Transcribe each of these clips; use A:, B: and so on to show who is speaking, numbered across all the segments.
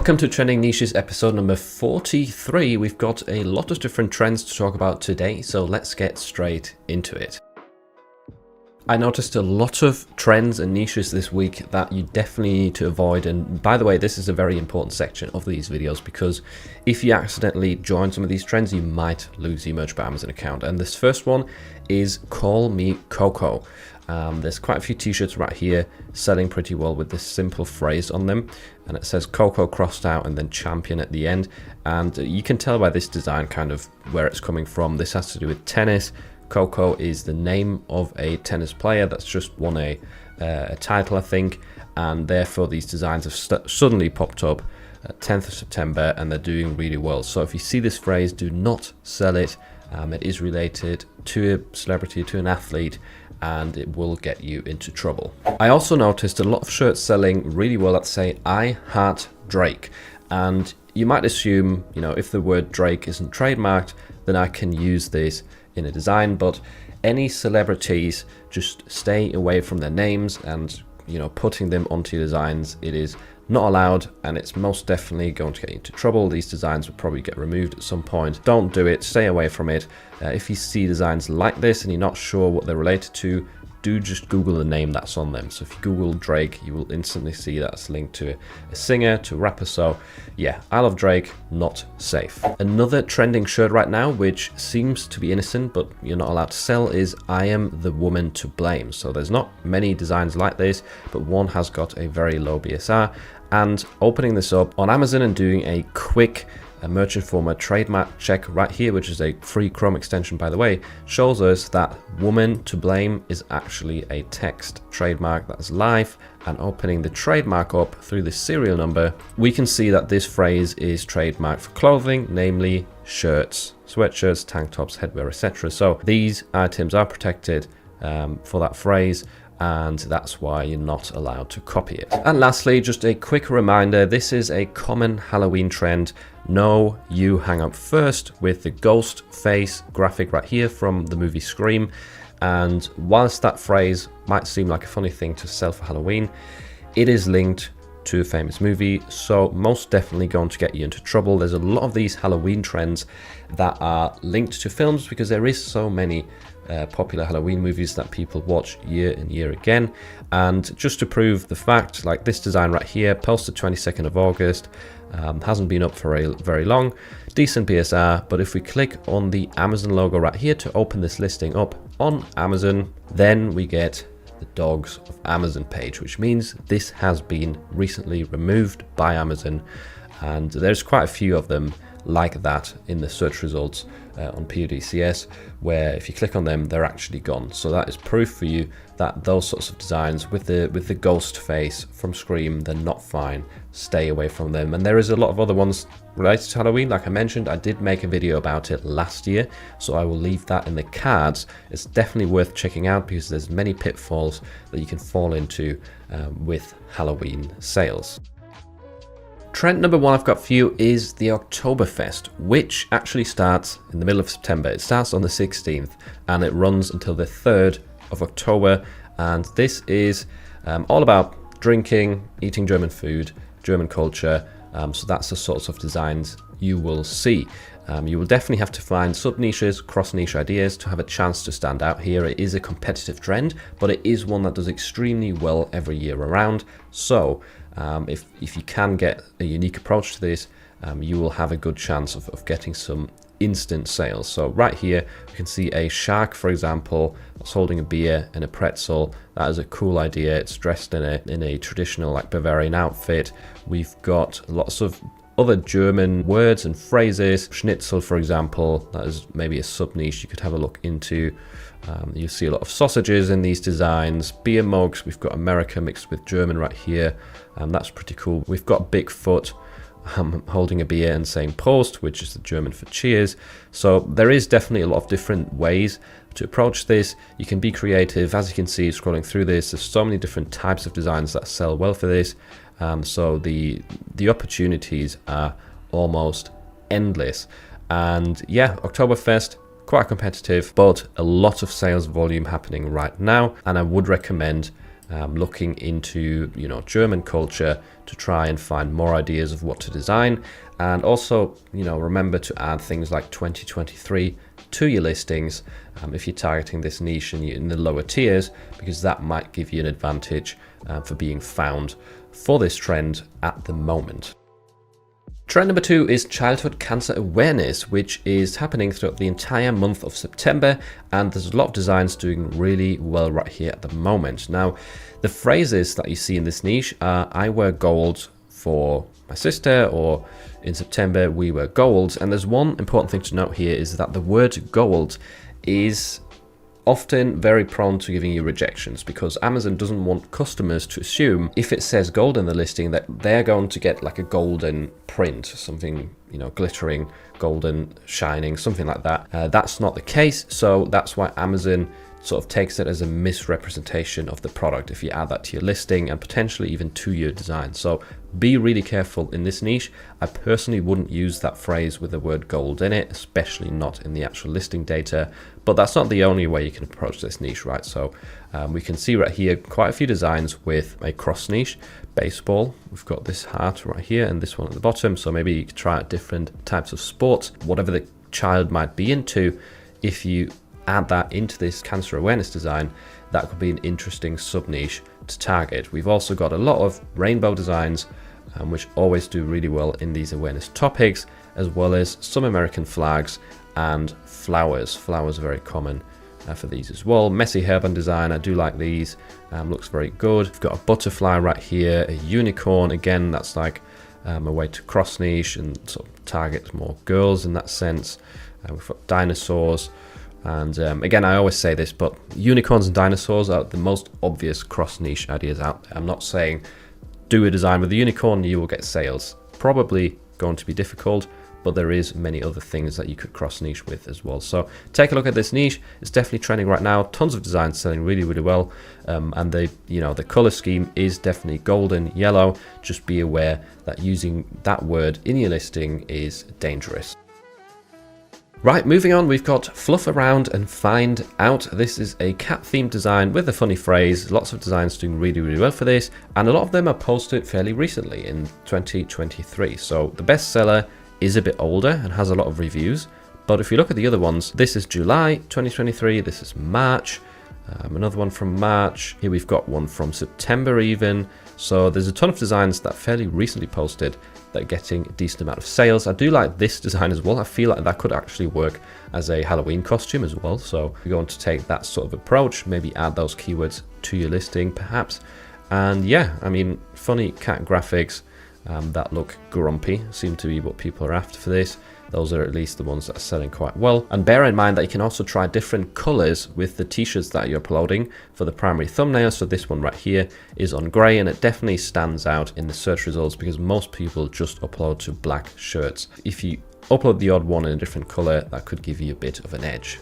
A: Welcome to Trending Niches episode number 43. We've got a lot of different trends to talk about today, so let's get straight into it. I noticed a lot of trends and niches this week that you definitely need to avoid, and by the way, this is a very important section of these videos because if you accidentally join some of these trends, you might lose your Merch by Amazon account. And this first one is Call Me Coco. There's quite a few t-shirts right here selling pretty well with this simple phrase on them, and it says Coco crossed out and then champion at the end, and you can tell by this design kind of where it's coming from. This has to do with tennis. Coco is the name of a tennis player that's just won a title, I think, and therefore these designs have suddenly popped up 10th of September and they're doing really well. So if you see this phrase, do not sell it. It is related to a celebrity, to an athlete, and it will get you into trouble. I also noticed a lot of shirts selling really well that say I heart Drake, and you might assume, you know, if the word Drake isn't trademarked, then I can use this in a design, but any celebrities, just stay away from their names and, you know, putting them onto your designs. It is not allowed, and it's most definitely going to get you into trouble. These designs will probably get removed at some point. Don't do it, stay away from it. If you see designs like this and you're not sure what they're related to, do just Google the name that's on them. So if you Google Drake, you will instantly see that's linked to a singer, to a rapper. So yeah, I love Drake, not safe. Another trending shirt right now, which seems to be innocent, but you're not allowed to sell, is I am the woman to blame. So there's not many designs like this, but one has got a very low BSR. And opening this up on Amazon and doing a quick Merch Informer trademark check right here, which is a free Chrome extension, by the way, shows us that woman to blame is actually a text trademark that's live. And opening the trademark up through the serial number, we can see that this phrase is trademarked for clothing, namely shirts, sweatshirts, tank tops, headwear, etc. So these items are protected for that phrase, and that's why you're not allowed to copy it. And lastly, just a quick reminder, this is a common Halloween trend. No, you hang up first with the ghost face graphic right here from the movie Scream. And whilst that phrase might seem like a funny thing to sell for Halloween, it is linked to a famous movie, so most definitely going to get you into trouble. There's a lot of these Halloween trends that are linked to films because there is so many popular Halloween movies that people watch year and year again. And just to prove the fact, like this design right here, posted 22nd of August, hasn't been up for very long, decent BSR, but if we click on the Amazon logo right here to open this listing up on Amazon, then we get the Dogs of Amazon page, which means this has been recently removed by Amazon, and there's quite a few of them like that in the search results on PODCS, where if you click on them, they're actually gone. So that is proof for you that those sorts of designs with the ghost face from Scream, they're not fine. Stay away from them. And there is a lot of other ones related to Halloween. Like I mentioned, I did make a video about it last year, so I will leave that in the cards. It's definitely worth checking out because there's many pitfalls that you can fall into with Halloween sales. Trend number one I've got for you is the Oktoberfest, which actually starts in the middle of September. It starts on the 16th and it runs until the 3rd of October. And this is all about drinking, eating German food, German culture. So that's the sorts of designs you will see. You will definitely have to find sub-niches, cross-niche ideas to have a chance to stand out here. It is a competitive trend, but it is one that does extremely well every year around. So if you can get a unique approach to this, you will have a good chance of getting some instant sales. So right here, you can see a shark, for example, that's holding a beer and a pretzel. That is a cool idea. It's dressed in a traditional like Bavarian outfit. We've got lots of other German words and phrases. Schnitzel, for example, that is maybe a sub-niche you could have a look into. You see a lot of sausages in these designs. Beer mugs, we've got America mixed with German right here. That's pretty cool. We've got Bigfoot holding a beer and saying Prost, which is the German for cheers. So there is definitely a lot of different ways to approach this. You can be creative. As you can see, scrolling through this, there's so many different types of designs that sell well for this. So the opportunities are almost endless. And yeah, Oktoberfest, quite competitive, but a lot of sales volume happening right now. And I would recommend looking into, you know, German culture to try and find more ideas of what to design. And also, you know, remember to add things like 2023 to your listings if you're targeting this niche and you're in the lower tiers, because that might give you an advantage for being found for this trend at the moment. Trend number 2 is childhood cancer awareness, which is happening throughout the entire month of September, and there's a lot of designs doing really well right here at the moment. Now, the phrases that you see in this niche are "I wear gold for my sister," or "in September we wear gold." And there's one important thing to note here, is that the word gold is often very prone to giving you rejections, because Amazon doesn't want customers to assume if it says gold in the listing that they're going to get like a golden print, something, you know, glittering, golden, shining, something like that. That's not the case, so that's why Amazon sort of takes it as a misrepresentation of the product if you add that to your listing and potentially even to your design. So be really careful in this niche. I personally wouldn't use that phrase with the word gold in it, especially not in the actual listing data, but that's not the only way you can approach this niche, right? So we can see right here quite a few designs with a cross niche. Baseball, we've got this heart right here and this one at the bottom, so maybe you could try out different types of sports, whatever the child might be into. If you add that into this cancer awareness design, that could be an interesting sub niche to target. We've also got a lot of rainbow designs, which always do really well in these awareness topics, as well as some American flags and flowers. Flowers are very common for these as well. Messy hairband design, I do like these, looks very good. We've got a butterfly right here, a unicorn, again that's like a way to cross niche and sort of target more girls in that sense. We've got dinosaurs. And again, I always say this, but unicorns and dinosaurs are the most obvious cross niche ideas out there. I'm not saying do a design with a unicorn, you will get sales. Probably going to be difficult, but there is many other things that you could cross niche with as well. So take a look at this niche. It's definitely trending right now. Tons of designs selling really, really well. And the color scheme is definitely golden, yellow. Just be aware that using that word in your listing is dangerous. Right, moving on, we've got fluff around and find out. This is a cat themed design with a funny phrase. Lots of designs doing really, really well for this, and a lot of them are posted fairly recently in 2023. So the bestseller is a bit older and has a lot of reviews, but if you look at the other ones, this is July 2023, this is March, another one from March, here we've got one from September even. So there's a ton of designs that fairly recently posted that are getting a decent amount of sales. I do like this design as well. I feel like that could actually work as a Halloween costume as well. So if you're going to take that sort of approach, maybe add those keywords to your listing perhaps. And yeah, I mean, funny cat graphics that look grumpy seem to be what people are after for this. Those are at least the ones that are selling quite well. And bear in mind that you can also try different colors with the t-shirts that you're uploading for the primary thumbnail. So this one right here is on gray, and it definitely stands out in the search results because most people just upload to black shirts. If you upload the odd one in a different color, that could give you a bit of an edge.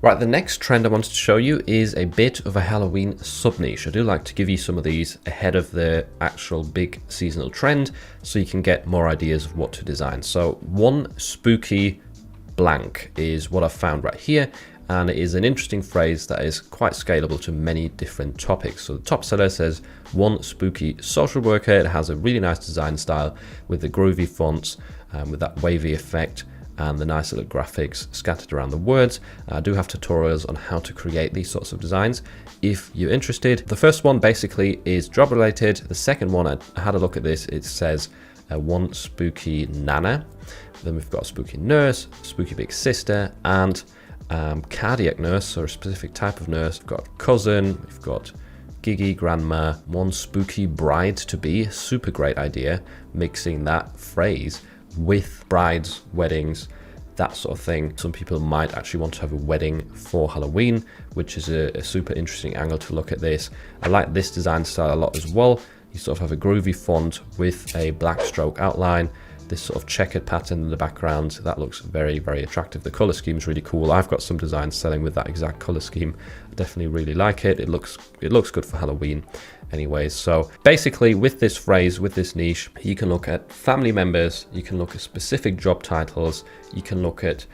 A: Right, the next trend I wanted to show you is a bit of a Halloween sub-niche. I do like to give you some of these ahead of the actual big seasonal trend so you can get more ideas of what to design. So one spooky blank is what I've found right here, and it is an interesting phrase that is quite scalable to many different topics. So the top seller says one spooky social worker. It has a really nice design style with the groovy fonts, with that wavy effect, and the nice little graphics scattered around the words. I do have tutorials on how to create these sorts of designs if you're interested. The first one basically is job related. The second one, I had a look at this, it says one spooky nana. Then we've got a spooky nurse, spooky big sister, and cardiac nurse, or a specific type of nurse. We've got cousin, we've got Gigi, grandma, one spooky bride to be. Super great idea, mixing that phrase with brides, weddings, that sort of thing. Some people might actually want to have a wedding for Halloween, which is a super interesting angle to look at this. I like this design style a lot as well. You sort of have a groovy font with a black stroke outline, this sort of checkered pattern in the background. That looks very, very attractive. The color scheme is really cool. I've got some designs selling with that exact color scheme. I definitely really like it. It looks good for Halloween anyways. So basically with this phrase, with this niche, you can look at family members, you can look at specific job titles, you can look at,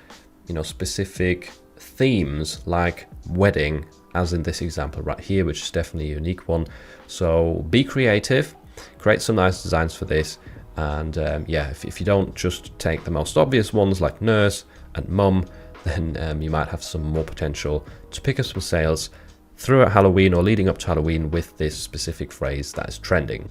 A: specific themes like wedding as in this example right here, which is definitely a unique one. So be creative, create some nice designs for this. And yeah, if you don't just take the most obvious ones like nurse and mum, then you might have some more potential to pick up some sales throughout Halloween or leading up to Halloween with this specific phrase that is trending.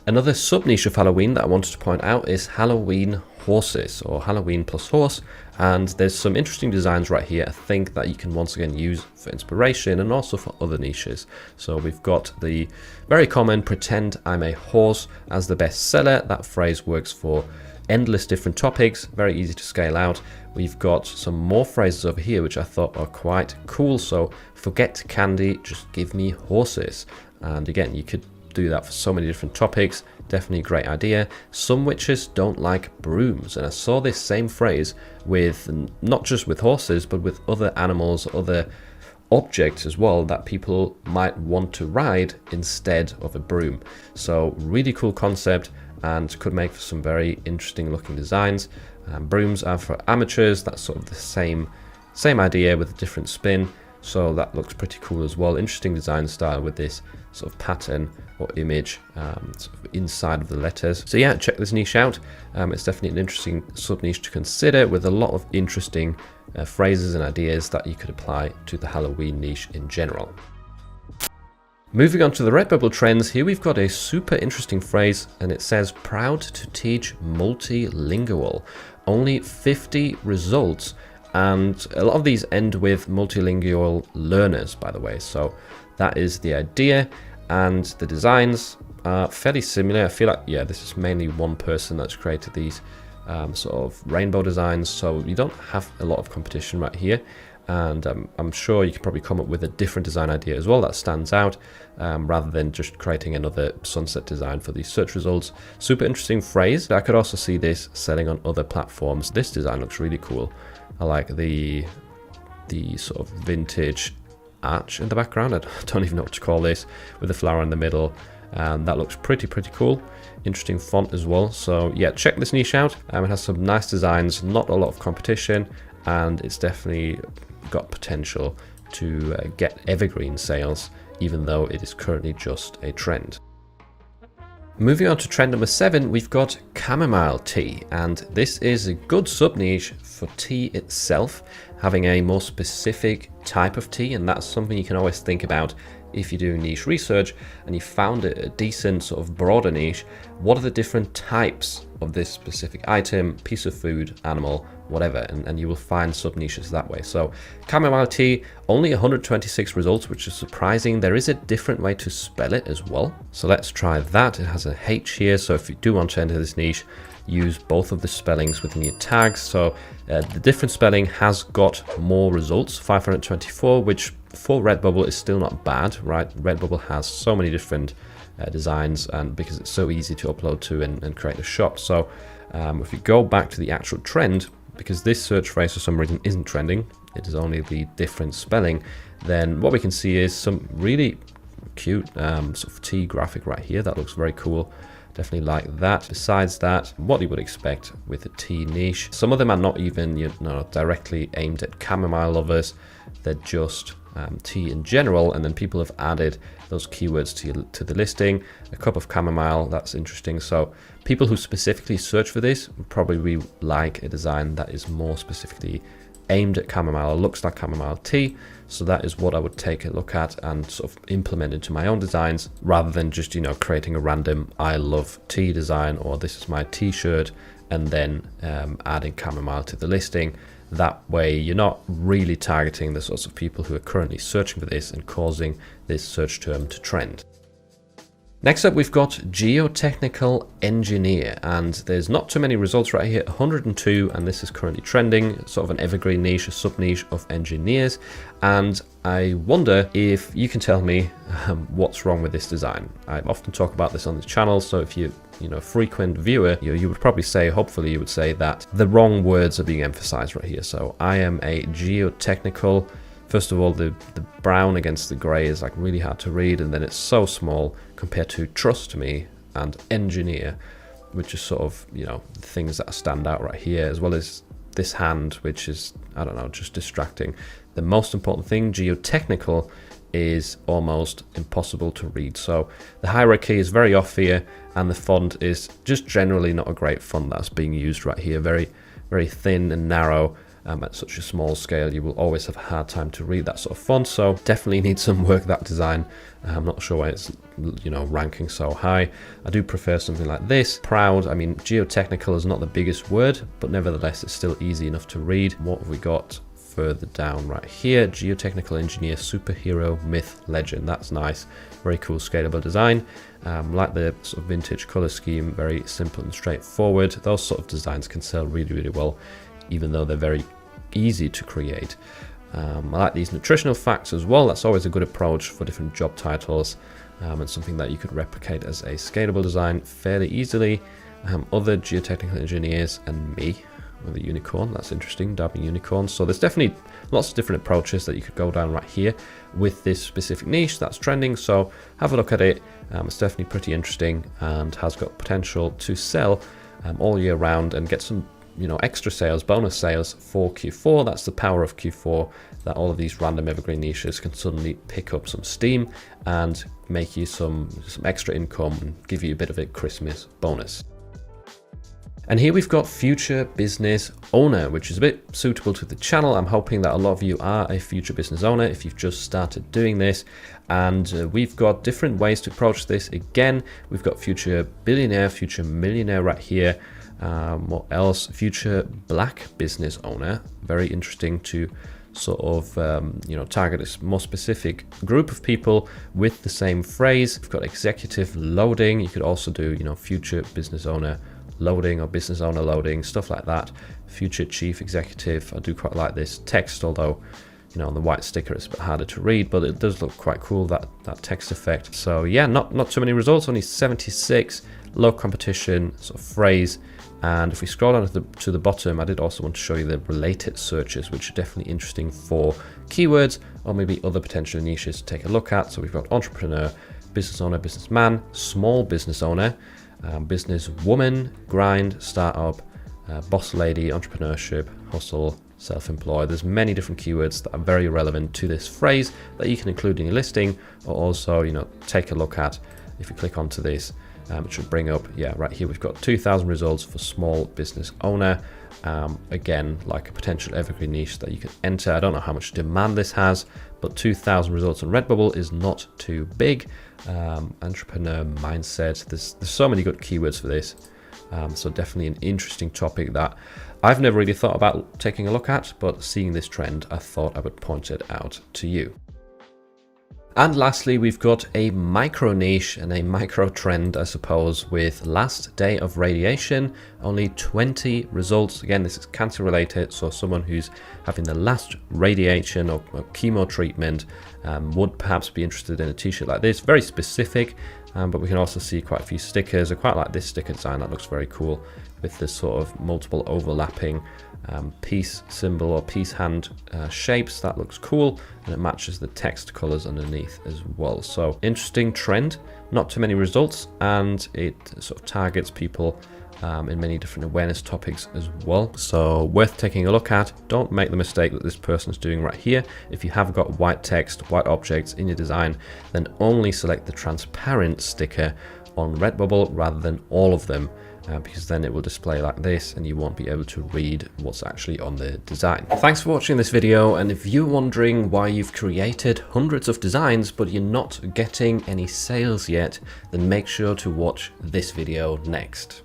A: Another sub-niche of Halloween that I wanted to point out is Halloween horses, or Halloween plus horse, and there's some interesting designs right here I think that you can once again use for inspiration and also for other niches. So we've got the very common pretend I'm a horse as the best seller. That phrase works for endless different topics, very easy to scale out. We've got some more phrases over here which I thought are quite cool. So forget candy, just give me horses. And again, you could do that for so many different topics. Definitely a great idea. Some witches don't like brooms, and I saw this same phrase with not just with horses but with other animals, other objects as well that people might want to ride instead of a broom. So really cool concept and could make for some very interesting looking designs. Brooms are for amateurs. That's sort of the same idea with a different spin. So that looks pretty cool as well. Interesting design style with this sort of pattern or image sort of inside of the letters. So yeah, check this niche out. It's definitely an interesting sub niche to consider with a lot of interesting phrases and ideas that you could apply to the Halloween niche in general. Moving on to the Redbubble trends, here we've got a super interesting phrase and it says proud to teach multilingual. Only 50 results, and a lot of these end with multilingual learners, by the way. So that is the idea, and the designs are fairly similar. I feel like, yeah, this is mainly one person that's created these sort of rainbow designs, so you don't have a lot of competition right here. And I'm sure you could probably come up with a different design idea as well that stands out, rather than just creating another sunset design for these search results. Super interesting phrase. I could also see this selling on other platforms. This design looks really cool. I like the sort of vintage arch in the background. I don't even know what to call this, with the flower in the middle. And that looks pretty cool. Interesting font as well. So yeah, check this niche out. It has some nice designs, not a lot of competition, and it's definitely got potential to get evergreen sales, even though it is currently just a trend. Moving on to trend number 7, we've got chamomile tea, and this is a good sub niche for tea itself, having a more specific type of tea, and that's something you can always think about if you're doing niche research and you found a decent sort of broader niche. What are the different types of this specific item, piece of food, animal, whatever, and you will find sub niches that way. So chamomile tea, only 126 results, which is surprising. There is a different way to spell it as well, so let's try that. It has a H here, so if you do want to enter this niche, use both of the spellings within your tags. So the different spelling has got more results, 524, which for Redbubble is still not bad, right? Redbubble has so many different designs, and because it's so easy to upload to and create a shop. So if you go back to the actual trend, because this search phrase for some reason isn't trending, it is only the different spelling, then what we can see is some really cute sort of tea graphic right here. That looks very cool. Definitely like that. Besides that, what you would expect with a tea niche. Some of them are not even, you know, directly aimed at chamomile lovers. They're just tea in general, and then people have added those keywords to the listing. A cup of chamomile, that's interesting. So people who specifically search for this would probably like a design that is more specifically aimed at chamomile, looks like chamomile tea. So that is what I would take a look at and sort of implement into my own designs, rather than just, you know, creating a random I love tea design, or this is my t-shirt, and then adding chamomile to the listing. That way you're not really targeting the sorts of people who are currently searching for this and causing this search term to trend. Next up, we've got geotechnical engineer, and there's not too many results right here, 102, and this is currently trending, sort of an evergreen niche, a sub niche of engineers. And I wonder if you can tell me what's wrong with this design. I often talk about this on this channel, so if you know, a frequent viewer, you would probably say, hopefully you would say that the wrong words are being emphasized right here. So I am a geotechnical. First of all, the brown against the gray is like really hard to read, and then it's so small compared to trust me and engineer, which is sort of, you know, things that stand out right here, as well as this hand, which is, I don't know, just distracting. The most important thing, geotechnical, is almost impossible to read. So the hierarchy is very off here, and the font is just generally not a great font that's being used right here. Very, very thin and narrow. At such a small scale, you will always have a hard time to read that sort of font. So definitely needs some work, that design. I'm not sure why it's, you know, ranking so high. I do prefer something like this. Proud, I mean, geotechnical is not the biggest word, but nevertheless, it's still easy enough to read. What have we got further down right here? Geotechnical engineer, superhero, myth, legend. That's nice. Very cool scalable design. Like the sort of vintage color scheme, very simple and straightforward. Those sort of designs can sell really, really well, even though they're very easy to create. I like these nutritional facts as well. That's always a good approach for different job titles, and something that you could replicate as a scalable design fairly easily. Other geotechnical engineers and me with a unicorn. That's interesting, dabbing unicorns. So there's definitely lots of different approaches that you could go down right here with this specific niche that's trending. So have a look at it. It's definitely pretty interesting and has got potential to sell all year round and get some, you know, extra sales, bonus sales for Q4. That's the power of Q4, that all of these random evergreen niches can suddenly pick up some steam and make you some extra income and give you a bit of a Christmas bonus. And here we've got future business owner, which is a bit suitable to the channel. I'm hoping that a lot of you are a future business owner if you've just started doing this. And we've got different ways to approach this. Again, we've got future billionaire, future millionaire right here. What else? Future black business owner. Very interesting to sort of you know, target a more specific group of people with the same phrase. We've got executive loading. You could also do, you know, future business owner loading or business owner loading, stuff like that. Future chief executive. I do quite like this text, although, you know, on the white sticker it's a bit harder to read, but it does look quite cool, that text effect. So yeah, not too many results, only 76. Low competition sort of phrase. And if we scroll down to the bottom, I did also want to show you the related searches, which are definitely interesting for keywords or maybe other potential niches to take a look at. So we've got entrepreneur, business owner, businessman, small business owner, business woman, grind, startup, boss lady, entrepreneurship, hustle, self-employed. There's many different keywords that are very relevant to this phrase that you can include in your listing, or also, you know, take a look at. If you click onto this, it should bring up, yeah, right here we've got 2,000 results for small business owner. Again, like a potential evergreen niche that you can enter. I don't know how much demand this has, but 2,000 results on Redbubble is not too big. Entrepreneur mindset. There's so many good keywords for this. So definitely an interesting topic that I've never really thought about taking a look at, but seeing this trend, I thought I would point it out to you. And lastly, we've got a micro niche and a micro trend, I suppose, with last day of radiation, only 20 results. Again, this is cancer related, so someone who's having the last radiation or chemo treatment would perhaps be interested in a t-shirt like this. Very specific, but we can also see quite a few stickers. I quite like this sticker design, that looks very cool, with this sort of multiple overlapping peace symbol or peace hand shapes. That looks cool, and it matches the text colors underneath as well. So interesting trend, not too many results, and it sort of targets people in many different awareness topics as well. So worth taking a look at. Don't make the mistake that this person is doing right here. If you have got white text, white objects in your design, then only select the transparent sticker on Redbubble rather than all of them. Because then it will display like this and you won't be able to read what's actually on the design. Thanks for watching this video, and if you're wondering why you've created hundreds of designs but you're not getting any sales yet, then make sure to watch this video next.